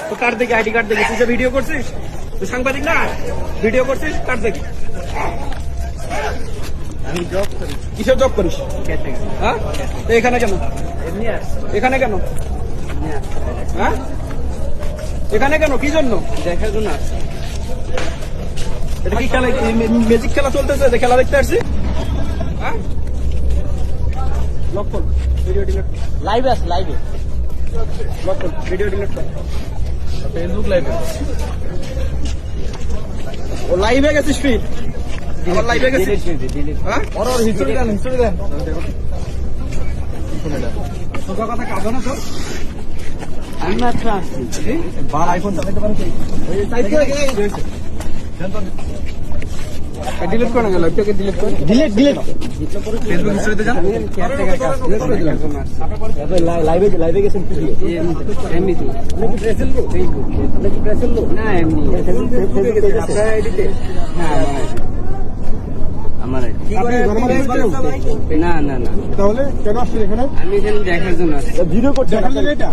তো কার দেখি ID card দেখি, তুই যে ভিডিও করছিস, তুই সাংবাদিক না, ভিডিও করছিস, কার দেখি। আমি জব করি। কিসের জব করিস? হ্যাঁ, তো এখানে কেন? এমনি আসছি। এখানে কেন? এমনি আসছি। হ্যাঁ, এখানে কেন, কি জন্য? দেখার জন্য আসছি। এটা কি খেলা, ম্যাজিক খেলা চলতেছে যে খেলা দেখতে আসছি? হ্যাঁ, লক্ষণ ভিডিও ডিলিট কর, লাইভে আছে, লাইভে। লক্ষণ ভিডিও ডিলিট কর। ফেসবুক লাইভে। ও লাইভে গেছিস তুই? আমার লাইভে গেছিস? ডিলিট। হ্যাঁ, ওর হিস্টোরি দেন, হিস্টোরি দেন। তোর কথা কাজ না তোর? আমি মাত্র আসছি। বার আইফোন চালাতে পারো কি? ডিলিট করে গেল, এটাকে ডিলিট করে। Delete, delete. ফেসবুক হিস্টোরিতে যান। লাইভে, লাইভে গেছেন কি? এমনি তো। আপনি কি প্রেসের লোক? আপনি কি প্রেসের লোক? না, এমনি। আপনার আইডিতে? হ্যাঁ, আমার আইডি। কি করে? না, না, না। তাহলে কেন আসছেন এখানে? আমি এখানে দেখার জন্য আসছি। ভিডিও করতে দেখার জন্য এটা?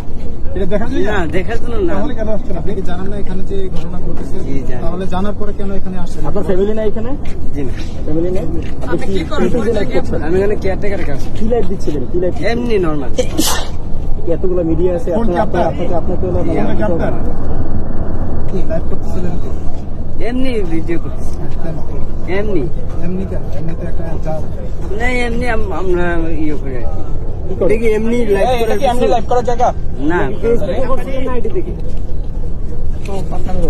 এটা দেখার জন্য? না, দেখার জন্য না। তাহলে কেন আসছেন? আপনি কি জানেন না এখানে যে ঘটনা ঘটেছে? জি, জানি। তাহলে জানার পরে কেন এখানে আসছেন? আপনার ফ্যামিলি নাই এখানে? জি না। ফ্যামিলি নাই? আপনি কি করেন? আমি এখানে কেয়ারটেকারের কাজ। কি লাইভ দিচ্ছিলেন? কি লাইভ? এমনি নর্মাল। এতগুলো মিডিয়া আছে, আপনাকে কি লাইভ করতেছিলেন? এমনি ভিডিও করতেছি। এমনি এমনি কেন? এমনিতে একটা না, এমনি আমরা ইয়ে করে আর কি। দেখি এমনি লাইভ করে, এমনি লাইভ করার জায়গা না, ফেসবুকে করছিলেন না আইডি থেকে? তো পাঠানো